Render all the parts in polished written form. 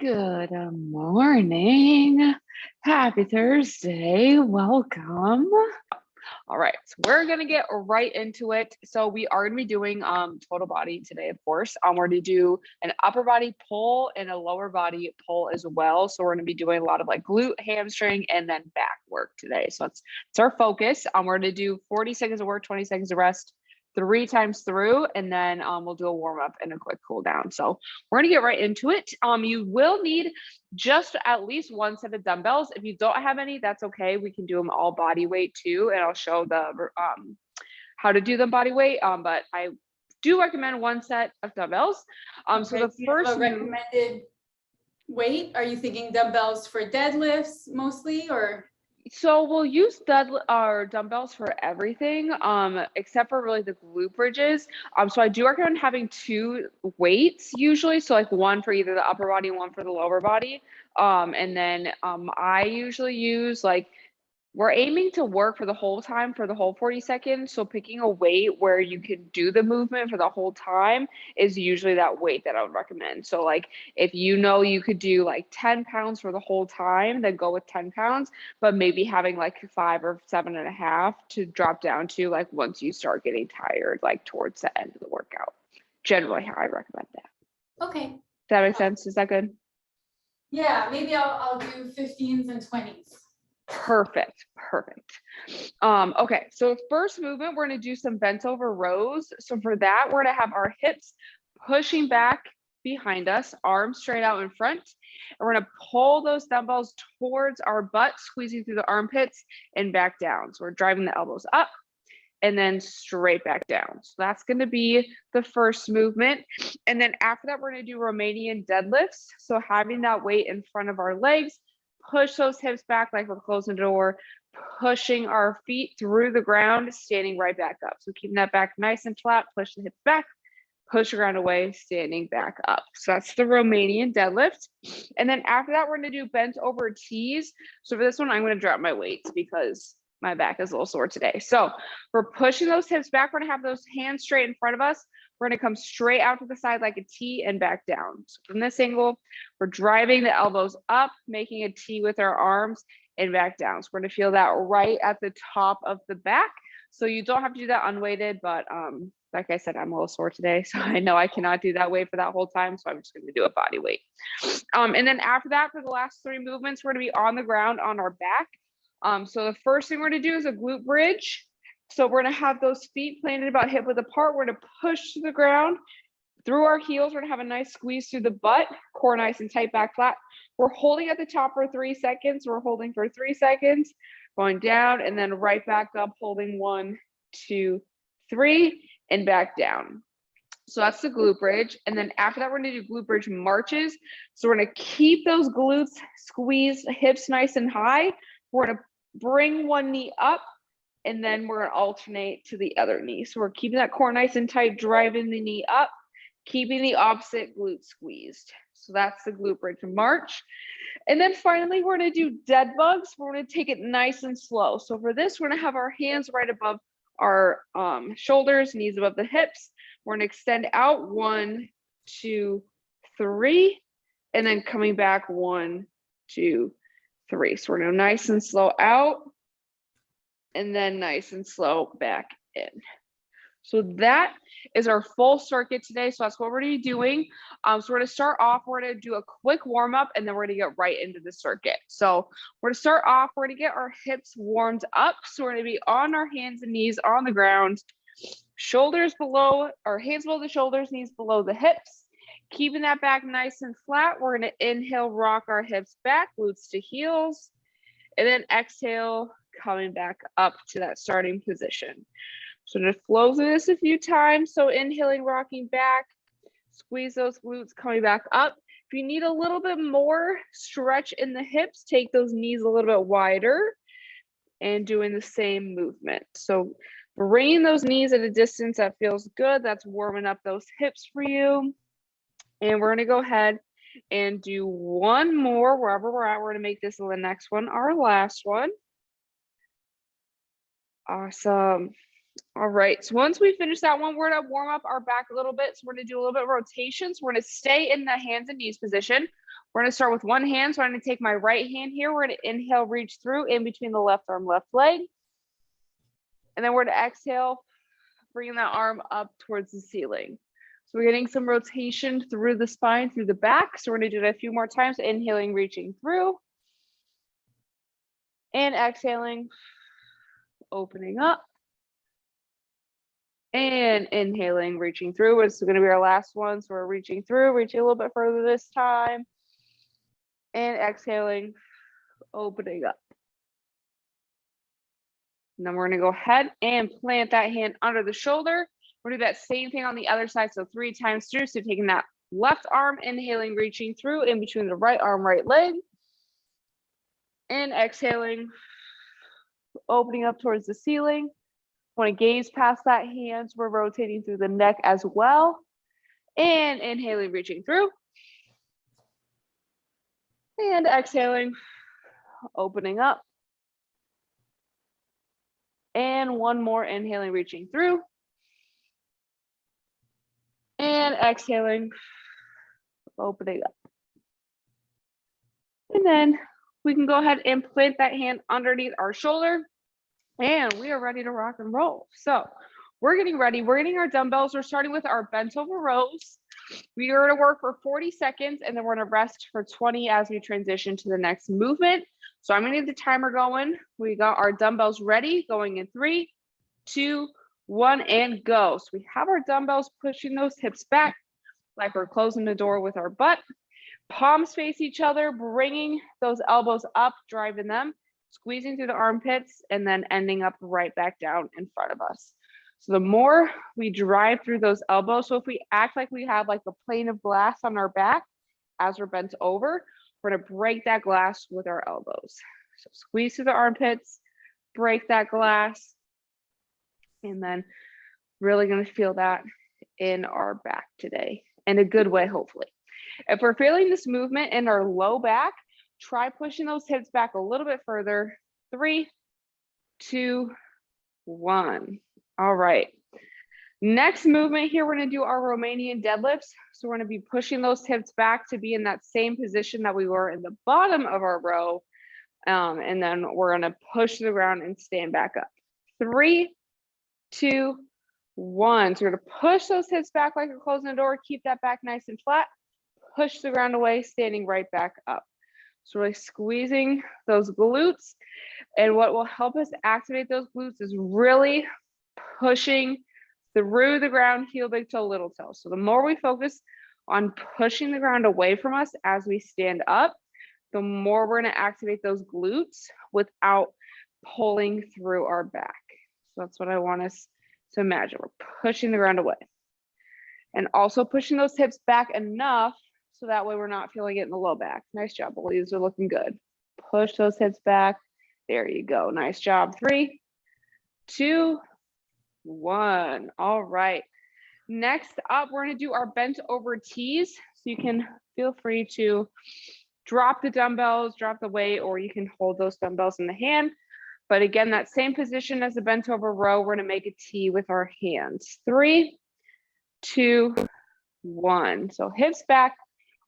Good morning. Happy Thursday. Welcome. All right, so we're gonna get right into it. So we are gonna be doing total body today, of course. We're gonna do an upper body pull and a lower body pull as well. So we're gonna be doing a lot of like glute, hamstring, and then back work today. So it's our focus. We're gonna do 40 seconds of work, 20 seconds of rest, 3 times through, and then we'll do a warm up and a quick cool down. So we're gonna get right into it. You will need just at least one set of dumbbells. If you don't have any, that's okay. We can do them all body weight too, and I'll show the how to do them body weight. But I do recommend one set of dumbbells. So the first recommended weight, are you thinking dumbbells for deadlifts mostly, or? So we'll use our dumbbells for everything, except for really the glute bridges. So I do recommend having 2 weights usually. So like one for either the upper body, one for the lower body. And then I usually use we're aiming to work for the whole time for the whole 40 seconds. So picking a weight where you can do the movement for the whole time is usually that weight that I would recommend. So like if you know you could do like 10 pounds for the whole time, then go with 10 pounds, but maybe having like 5 or 7.5 to drop down to like once you start getting tired, like towards the end of the workout. Generally how I recommend that. Okay. Does that make sense? Is that good? Yeah, maybe I'll do 15s and 20s. Perfect. Okay, so first movement, we're going to do some bent over rows. So for that, we're going to have our hips pushing back behind us, arms straight out in front. And we're going to pull those dumbbells towards our butt, squeezing through the armpits and back down. So we're driving the elbows up and then straight back down. So that's going to be the first movement. And then after that, we're going to do Romanian deadlifts. So having that weight in front of our legs, push those hips back like we're closing the door, pushing our feet through the ground, standing right back up. So keeping that back nice and flat, push the hips back, push the ground away, standing back up. So that's the Romanian deadlift. And then after that, we're going to do bent over tees. So for this one, I'm going to drop my weights because my back is a little sore today. So we're pushing those hips back. We're going to have those hands straight in front of us. We're going to come straight out to the side like a T and back down. So from this angle, we're driving the elbows up, making a T with our arms and back down. So we're going to feel that right at the top of the back. So you don't have to do that unweighted, but like I said, I'm a little sore today, so I know I cannot do that weight for that whole time. So I'm just going to do a body weight. And then after that, for the last 3 movements, we're going to be on the ground on our back. So the first thing we're going to do is a glute bridge. So we're going to have those feet planted about hip width apart. We're going to push to the ground through our heels. We're going to have a nice squeeze through the butt, core nice and tight, back flat. We're holding at the top for 3 seconds. We're holding for 3 seconds, going down and then right back up, holding 1, 2, 3, and back down. So that's the glute bridge. And then after that, we're going to do glute bridge marches. So we're going to keep those glutes squeezed, hips nice and high. We're going to bring one knee up, and then we're going to alternate to the other knee. So we're keeping that core nice and tight, driving the knee up, keeping the opposite glute squeezed. So that's the glute bridge march. And then finally, we're going to do dead bugs. We're going to take it nice and slow. So for this, we're going to have our hands right above our shoulders, knees above the hips. We're going to extend out 1, 2, 3, and then coming back 1, 2, 3. So we're going to nice and slow out and then nice and slow back in. So that is our full circuit today. So that's what we're going to be doing. So we're going to start off, we're going to do a quick warm up and then we're going to get right into the circuit. So we're going to start off, we're going to get our hips warmed up. So we're going to be on our hands and knees on the ground, shoulders below, or hands below the shoulders, knees below the hips. Keeping that back nice and flat, we're going to inhale, rock our hips back, glutes to heels, and then exhale, coming back up to that starting position. So just flow through this a few times. So inhaling, rocking back, squeeze those glutes, coming back up. If you need a little bit more stretch in the hips, take those knees a little bit wider and doing the same movement. So bringing those knees at a distance that feels good. That's warming up those hips for you. And we're going to go ahead and do one more wherever we're at. We're going to make this the next one our last one. Awesome. All right, so once we finish that one, we're gonna warm up our back a little bit. So we're gonna do a little bit of rotations. We're gonna stay in the hands and knees position. We're gonna start with one hand. So I'm gonna take my right hand here. We're gonna inhale, reach through in between the left arm, left leg. And then we're gonna exhale, bringing that arm up towards the ceiling. So we're getting some rotation through the spine, through the back. So we're gonna do it a few more times, inhaling, reaching through. And exhaling, opening up. And inhaling, reaching through. It's going to be our last one. So we're reaching through, reaching a little bit further this time. And exhaling, opening up. And then we're going to go ahead and plant that hand under the shoulder. We're going to do that same thing on the other side. So 3 times through. So taking that left arm, inhaling, reaching through in between the right arm, right leg. And exhaling, opening up towards the ceiling. Want to gaze past that hand. So we're rotating through the neck as well. And inhaling, reaching through. And exhaling, opening up. And one more, inhaling, reaching through. And exhaling, opening up. And then we can go ahead and plant that hand underneath our shoulder. And we are ready to rock and roll. So we're getting ready. We're getting our dumbbells. We're starting with our bent over rows. We are going to work for 40 seconds and then we're going to rest for 20 as we transition to the next movement. So I'm going to get the timer going. We got our dumbbells ready, going in 3, 2, 1, and go. So we have our dumbbells, pushing those hips back like we're closing the door with our butt. Palms face each other, bringing those elbows up, driving them, squeezing through the armpits, and then ending up right back down in front of us. So the more we drive through those elbows, so if we act like we have like a plane of glass on our back as we're bent over, we're gonna break that glass with our elbows. So squeeze through the armpits, break that glass, and then really gonna feel that in our back today, in a good way, hopefully. If we're feeling this movement in our low back, try pushing those hips back a little bit further. 3, 2, 1. All right. Next movement here, we're going to do our Romanian deadlifts. So we're going to be pushing those hips back to be in that same position that we were in the bottom of our row. And then we're going to push to the ground and stand back up. 3, 2, 1. So we're going to push those hips back like we're closing the door. Keep that back nice and flat. Push the ground away, standing right back up. So really squeezing those glutes. And what will help us activate those glutes is really pushing through the ground, heel, big toe, little toe. So the more we focus on pushing the ground away from us as we stand up, the more we're going to activate those glutes without pulling through our back. So that's what I want us to imagine. We're pushing the ground away. And also pushing those hips back enough so that way we're not feeling it in the low back. Nice job, these are looking good. Push those hips back. There you go. Nice job. 3, 2, 1. All right. Next up, we're going to do our bent over tees. So you can feel free to drop the dumbbells, drop the weight, or you can hold those dumbbells in the hand. But again, that same position as the bent over row, we're going to make a T with our hands. 3, 2, 1. So hips back,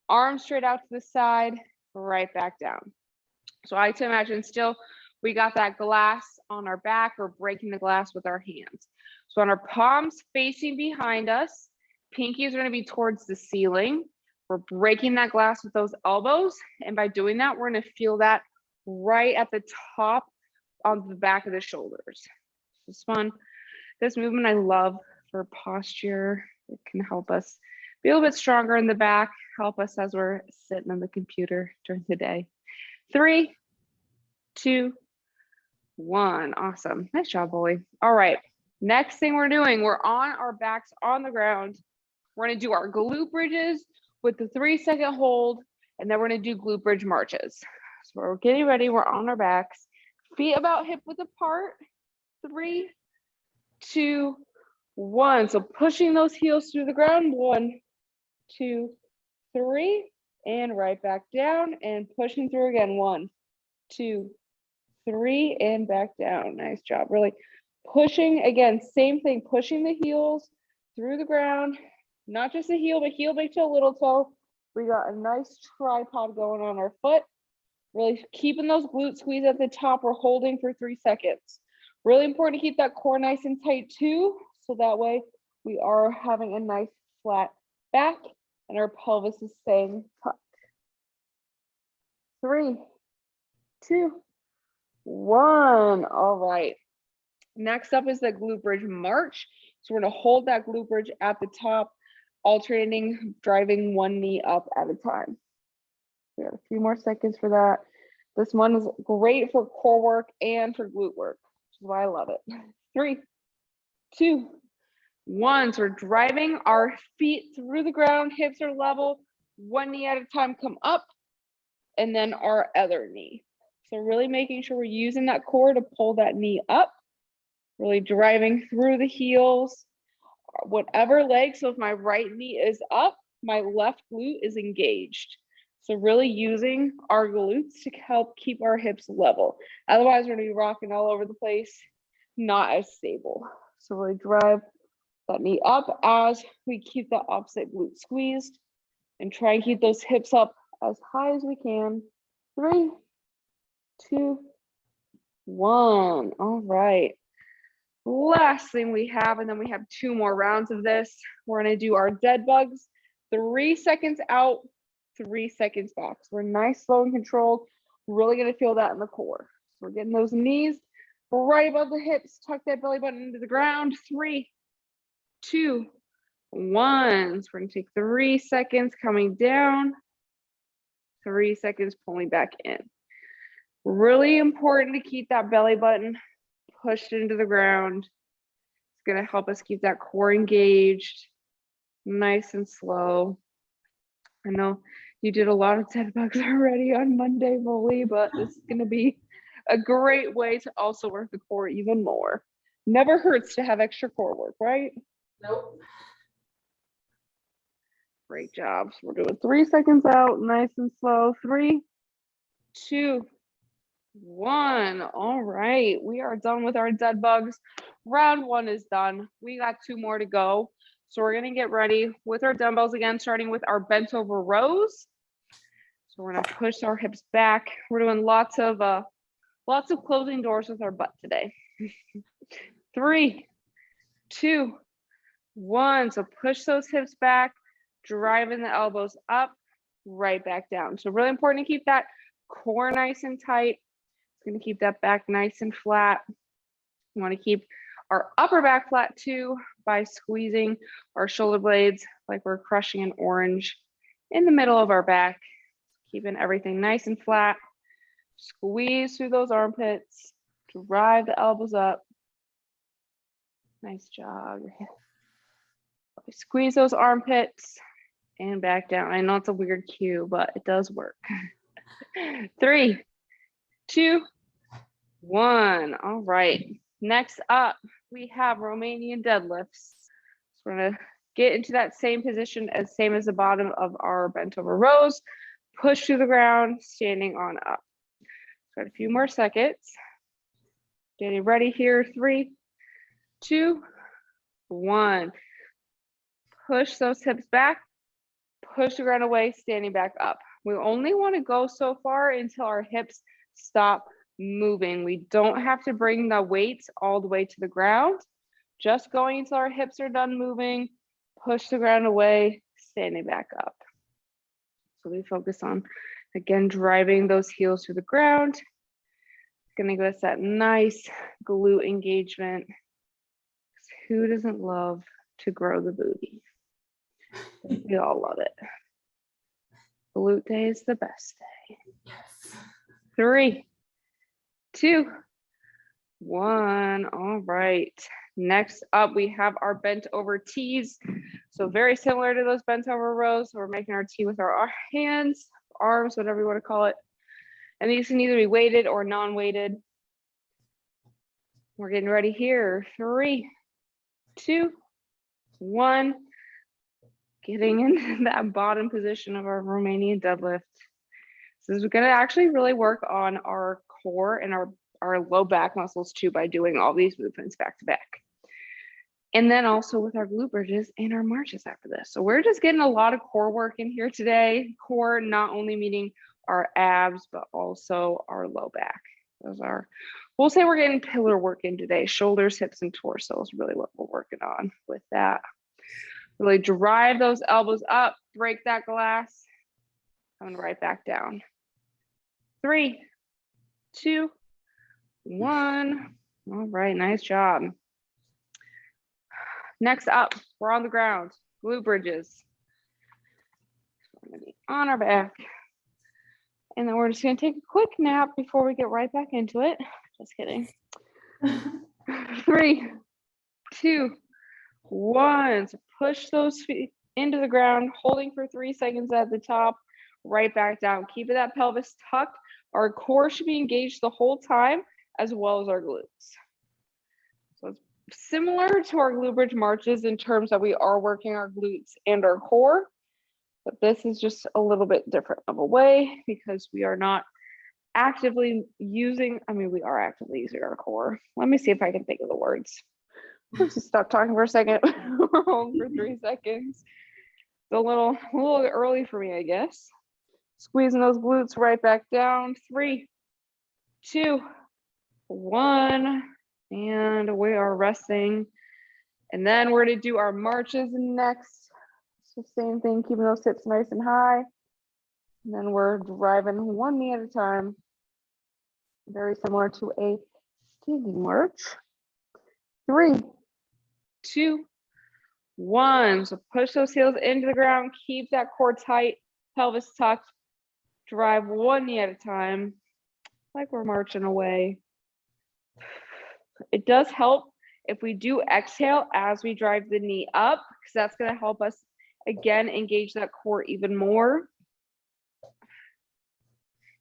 arms straight out to the side, right back down. So I like to imagine still we got that glass on our back, or breaking the glass with our hands. So on our palms facing behind us, pinkies are going to be towards the ceiling. We're breaking that glass with those elbows. And by doing that, we're going to feel that right at the top on the back of the shoulders. This is fun. This movement I love for posture. It can help us be a little bit stronger in the back, help us as we're sitting on the computer during the day. 3, 2, 1. Awesome. Nice job, Bully. All right. Next thing we're doing, we're on our backs on the ground. We're going to do our glute bridges with the 3-second hold, and then we're going to do glute bridge marches. So we're getting ready. We're on our backs, feet about hip width apart. 3, 2, 1. So pushing those heels through the ground. 1, 2, 3, and right back down, and pushing through again. 1, 2, 3, and back down. Nice job. Really Pushing, again, same thing, pushing the heels through the ground, not just the heel, but heel, big toe, little toe. We got a nice tripod going on our foot. Really keeping those glutes squeezed at the top. We're holding for 3 seconds. Really important to keep that core nice and tight too. So that way we are having a nice flat back and our pelvis is staying tucked. 3, 2, 1. All right. Next up is the glute bridge march. So we're going to hold that glute bridge at the top, alternating, driving one knee up at a time. We have a few more seconds for that. This one is great for core work and for glute work, which is why I love it. 3, 2, 1. So we're driving our feet through the ground, hips are level, one knee at a time, come up, and then our other knee. So really making sure we're using that core to pull that knee up, really driving through the heels, whatever leg. So if my right knee is up, my left glute is engaged. So really using our glutes to help keep our hips level. Otherwise, we're gonna be rocking all over the place, not as stable. So really drive that knee up as we keep the opposite glute squeezed and try and keep those hips up as high as we can. 3, 2, 1. All right. Last thing we have, and then we have 2 more rounds of this. We're gonna do our dead bugs. 3 seconds out, 3 seconds back. So we're nice, slow, and controlled. Really gonna feel that in the core. So we're getting those knees right above the hips. Tuck that belly button into the ground. 3, 2, 1. So we're gonna take 3 seconds coming down, 3 seconds pulling back in. Really important to keep that belly button pushed into the ground. It's gonna help us keep that core engaged, nice and slow. I know you did a lot of dead bugs already on Monday, Molly, but this is gonna be a great way to also work the core even more. Never hurts to have extra core work, right? Nope. Great job. So we're doing 3 seconds out, nice and slow. 3, 2, 1. All right, we are done with our dead bugs. Round 1 is done. We got 2 more to go. So we're gonna get ready with our dumbbells again, starting with our bent over rows. So we're gonna push our hips back. We're doing lots of closing doors with our butt today. 3, 2, 1. So push those hips back, driving the elbows up, right back down. So really important to keep that core nice and tight. It's gonna keep that back nice and flat. We wanna keep our upper back flat too by squeezing our shoulder blades like we're crushing an orange in the middle of our back, keeping everything nice and flat. Squeeze through those armpits, drive the elbows up. Nice job. Squeeze those armpits and back down. I know it's a weird cue, but it does work. 3, 2, 1. All right. Next up, we have Romanian deadlifts. So we're gonna get into that same position as the bottom of our bent over rows. Push through the ground, standing on up. Got a few more seconds. Getting ready here. 3, 2, 1. Push those hips back. Push the ground away, standing back up. We only want to go so far until our hips stop moving. We don't have to bring the weights all the way to the ground. Just going until our hips are done moving. Push the ground away, standing back up. So we focus on, again, driving those heels through the ground. It's going to give us that nice glute engagement. Who doesn't love to grow the booty? We all love it. Glute day is the best day. Yes. 3, 2, 1. All right. Next up, we have our bent over tees. So very similar to those bent over rows. So we're making our tee with our hands, arms, whatever you want to call it. And these can either be weighted or non-weighted. We're getting ready here. 3, 2, 1. Getting into that bottom position of our Romanian deadlift. So this is going to actually really work on our core and our our low back muscles too by doing all these movements back to back. And then also with our glute bridges and our marches after this. So we're just getting a lot of core work in here today. Core, not only meaning our abs, but also our low back. Those are, we'll say we're getting pillar work in today. Shoulders, hips, and torso is really what we're working on with that. Really drive those elbows up, break that glass, coming right back down. 3, 2, 1. All right, nice job. Next up, we're on the ground, glute bridges. We're gonna be on our back. And then we're just gonna take a quick nap before we get right back into it. Just kidding. 3, 2, 1. So push those feet into the ground, holding for 3 seconds at the top, right back down. Keep that pelvis tucked. Our core should be engaged the whole time, as well as our glutes. So it's similar to our glute bridge marches in terms that we are working our glutes and our core, but this is just a little bit different of a way because we are not actively using, we are actively using our core. Let me see if I can think of the words. Let's just stop talking for a second. We're holding for 3 seconds. It's a little early for me, I guess. Squeezing those glutes right back down. 3, 2, 1. And we are resting. And then we're going to do our marches next. It's the same thing, keeping those hips nice and high. And then we're driving one knee at a time. Very similar to a standing march. 3, 2, 1. So push those heels into the ground. Keep that core tight, pelvis tucked. Drive one knee at a time, like we're marching away. It does help if we do exhale as we drive the knee up, because that's going to help us, again, engage that core even more.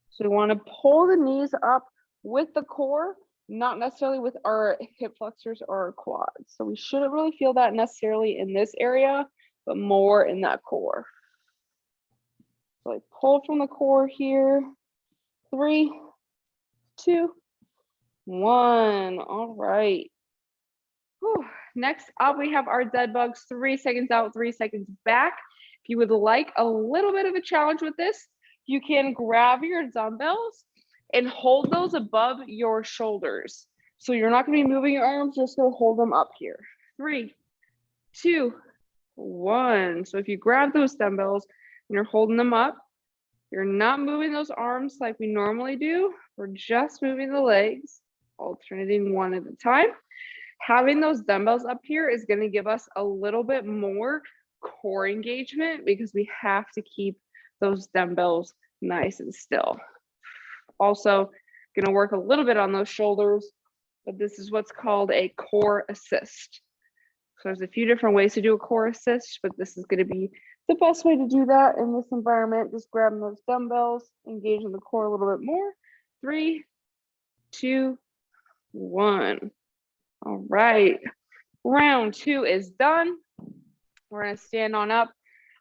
So we want to pull the knees up with the core, not necessarily with our hip flexors or our quads. So we shouldn't really feel that necessarily in this area, but more in that core. So I pull from the core here. 3, 2, 1. All right. Whew. Next up, we have our dead bugs. 3 seconds out, 3 seconds back. If you would like a little bit of a challenge with this, you can grab your dumbbells and hold those above your shoulders. So you're not going to be moving your arms, just going to hold them up here. 3, 2, 1. So if you grab those dumbbells and you're holding them up, you're not moving those arms like we normally do. We're just moving the legs, alternating one at a time. Having those dumbbells up here is going to give us a little bit more core engagement because we have to keep those dumbbells nice and still. Also, going to work a little bit on those shoulders, but this is what's called a core assist. So there's a few different ways to do a core assist, but this is going to be the best way to do that in this environment. Just grabbing those dumbbells, engaging the core a little bit more. 3, 2, 1. All right. Round 2 is done. We're going to stand on up.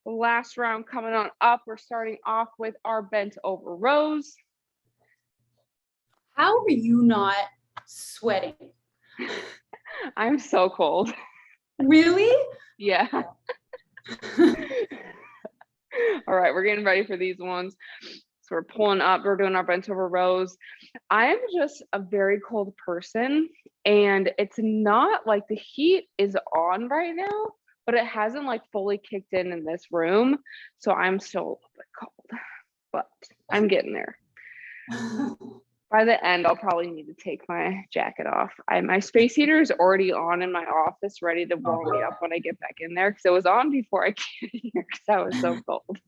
Last round coming on up. We're starting off with our bent over rows. How are you not sweating? I'm so cold. Really? Yeah. All right, we're getting ready for these ones. So we're pulling up, we're doing our bent over rows. I'm just a very cold person, and it's not like the heat is on right now, but it hasn't like fully kicked in this room. So I'm still a little bit cold, but I'm getting there. By the end, I'll probably need to take my jacket off. My space heater is already on in my office, ready to warm me up when I get back in there, because it was on before I came here because I was so cold.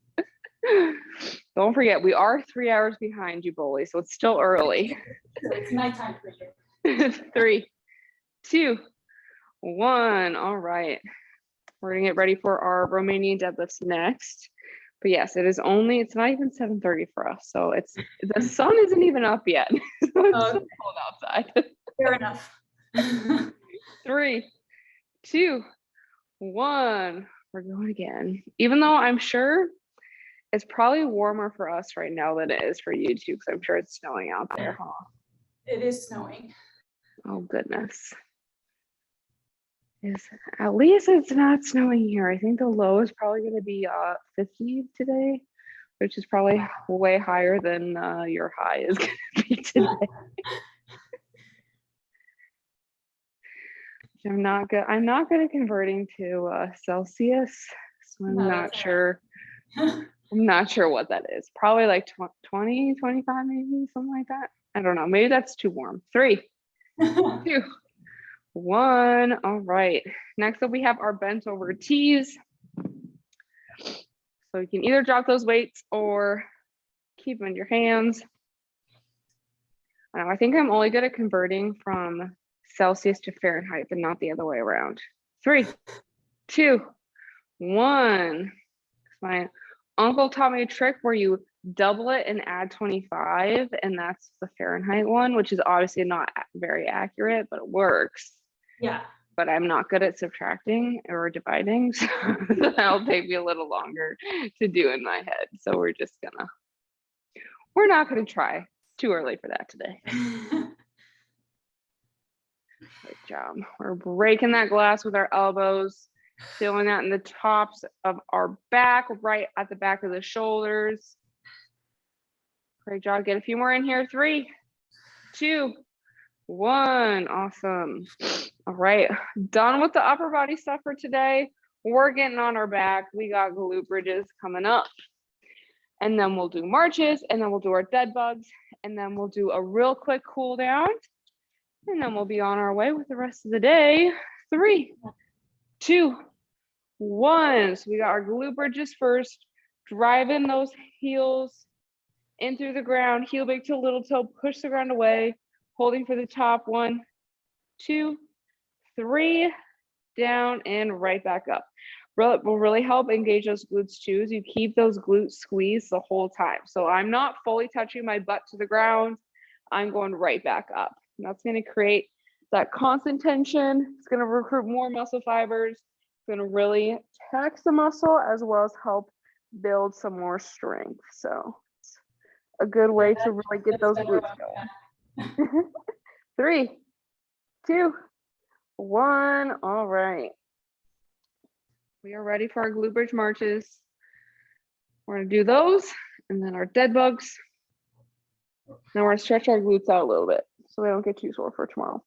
Don't forget, we are 3 hours behind you, Bully, so it's still early. It's nighttime for you. 3, 2, 1. All right. We're going to get ready for our Romanian deadlifts next. But yes, it's not even 7:30 for us. So the sun isn't even up yet. So it's so cold outside. Fair enough. 3, 2, 1. We're going again. Even though I'm sure it's probably warmer for us right now than it is for you too, because I'm sure it's snowing out there, huh? It is snowing. Oh goodness. At least it's not snowing here. I think the low is probably going to be 50 today, which is probably way higher than your high is going to be today. I'm not good. I'm not good at converting to Celsius, so I'm not sure. I'm not sure what that is. Probably like 20, 25, maybe something like that. I don't know. Maybe that's too warm. 3, 2, 1. All right. Next up, we have our bent over tees. So you can either drop those weights or keep them in your hands. I think I'm only good at converting from Celsius to Fahrenheit, but not the other way around. 3, 2, 1. My uncle taught me a trick where you double it and add 25, and that's the Fahrenheit one, which is obviously not very accurate, but it works. Yeah. But I'm not good at subtracting or dividing, so that'll take me a little longer to do in my head. So we're not gonna try. It's too early for that today. Great job. We're breaking that glass with our elbows, feeling that in the tops of our back, right at the back of the shoulders. Great job. Get a few more in here. 3, 2, 1. Awesome. All right. Done with the upper body stuff for today. We're getting on our back. We got glute bridges coming up. And then we'll do marches, and then we'll do our dead bugs, and then we'll do a real quick cool down. And then we'll be on our way with the rest of the day. 3, 2, 1. So we got our glute bridges first. Driving those heels in through the ground. Heel big toe, little toe. Push the ground away. Holding for the top. 1, 2, 3. Down and right back up. Will really help engage those glutes too. As you keep those glutes squeezed the whole time. So I'm not fully touching my butt to the ground. I'm going right back up. And that's going to create that constant tension. It's going to recruit more muscle fibers. It's going to really tax the muscle as well as help build some more strength. So it's a good way to really get those glutes going. 3, 2, 1. All right. We are ready for our glute bridge marches. We're going to do those and then our dead bugs. Now we're going to stretch our glutes out a little bit so they don't get too sore for tomorrow.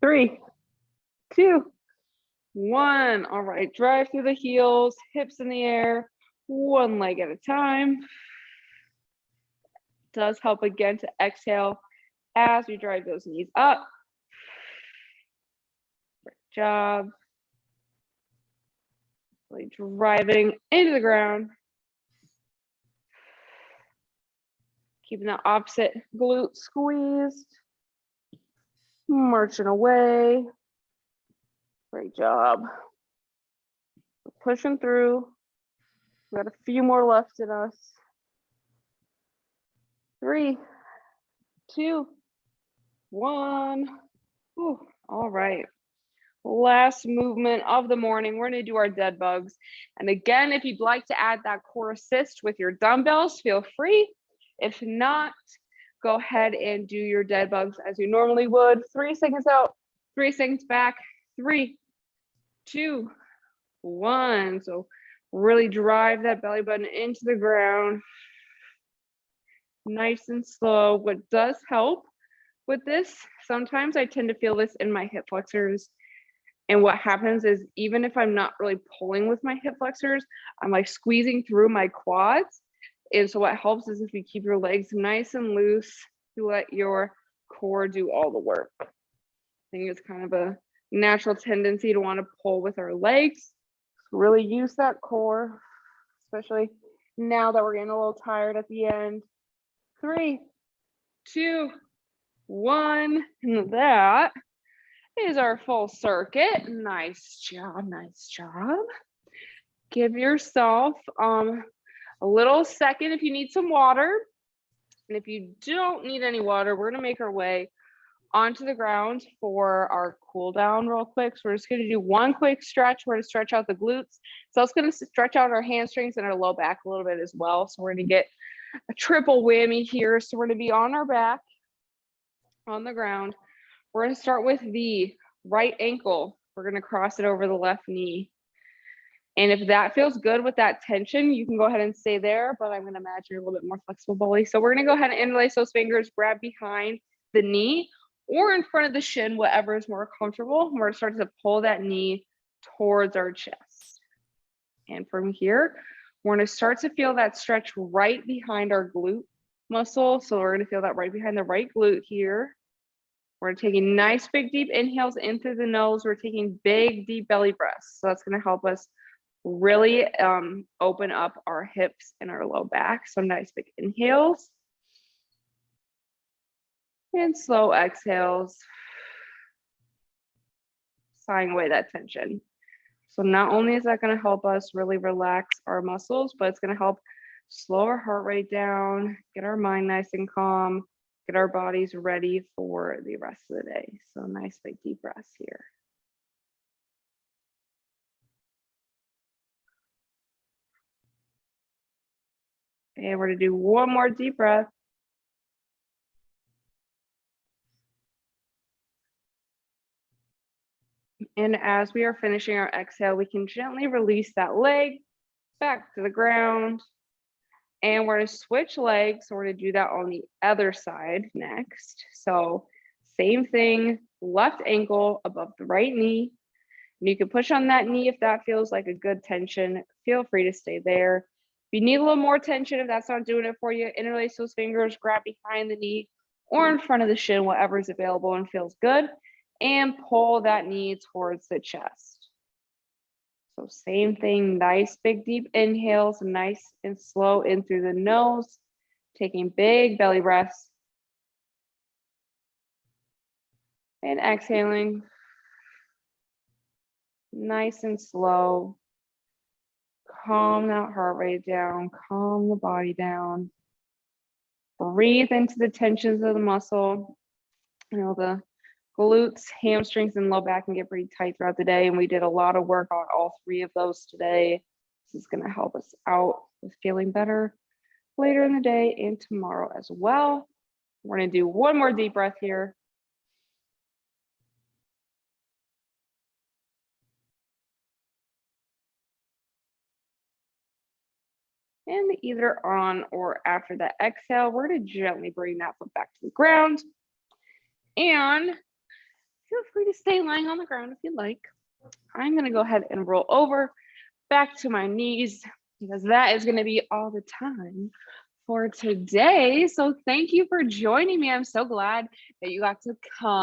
3, 2, 1. All right, drive through the heels, hips in the air, one leg at a time. Does help again to exhale as you drive those knees up. Great job. Really driving into the ground. Keeping the opposite glute squeezed. Marching away. Great job. Pushing through. We've got a few more left in us. 3, 2, 1. Whew. All right. Last movement of the morning. We're going to do our dead bugs. And again, if you'd like to add that core assist with your dumbbells, feel free. If not, go ahead and do your dead bugs as you normally would. 3 seconds out, 3 seconds back. 3, 2, 1. So really drive that belly button into the ground. Nice and slow. What does help with this, sometimes I tend to feel this in my hip flexors. And what happens is, even if I'm not really pulling with my hip flexors, I'm like squeezing through my quads. And so what helps is if you keep your legs nice and loose, you let your core do all the work. I think it's kind of a natural tendency to want to pull with our legs. Really use that core, especially now that we're getting a little tired at the end. 3, 2, 1. And that is our full circuit. Nice job, nice job. Give yourself a little second if you need some water. And if you don't need any water, we're gonna make our way onto the ground for our cool down real quick. So we're just gonna do one quick stretch. We're gonna stretch out the glutes. So it's gonna stretch out our hamstrings and our low back a little bit as well. So we're gonna get a triple whammy here. So we're gonna be on our back. on the ground. We're going to start with the right ankle. We're going to cross it over the left knee. And if that feels good with that tension, you can go ahead and stay there, but I'm going to imagine you're a little bit more flexible belly. So we're going to go ahead and interlace those fingers, grab behind the knee or in front of the shin, whatever is more comfortable. We're going to start to pull that knee towards our chest. And from here, we're going to start to feel that stretch right behind our glute muscle. So we're going to feel that right behind the right glute here. We're taking nice big deep inhales in through the nose. We're taking big deep belly breaths. So that's going to help us really open up our hips and our low back. So nice big inhales and slow exhales, sighing away that tension. So not only is that going to help us really relax our muscles, but it's going to help slow our heart rate down, get our mind nice and calm, get our bodies ready for the rest of the day. So nice big deep breaths here. And we're going to do one more deep breath. And as we are finishing our exhale, we can gently release that leg back to the ground. And we're going to switch legs. So we're going to do that on the other side next. So same thing, left ankle above the right knee. And you can push on that knee if that feels like a good tension. Feel free to stay there. If you need a little more tension, if that's not doing it for you, interlace those fingers, grab behind the knee or in front of the shin, whatever is available and feels good, and pull that knee towards the chest. So same thing, nice big deep inhales, nice and slow in through the nose, taking big belly breaths. And exhaling, nice and slow. Calm that heart rate down, calm the body down. Breathe into the tensions of the muscle. You know, the glutes, hamstrings, and low back can get pretty tight throughout the day. And we did a lot of work on all three of those today. This is going to help us out with feeling better later in the day and tomorrow as well. We're going to do one more deep breath here. And either on or after that exhale, we're going to gently bring that foot back to the ground. And feel free to stay lying on the ground if you'd like. I'm going to go ahead and roll over back to my knees because that is going to be all the time for today. So thank you for joining me. I'm so glad that you got to come.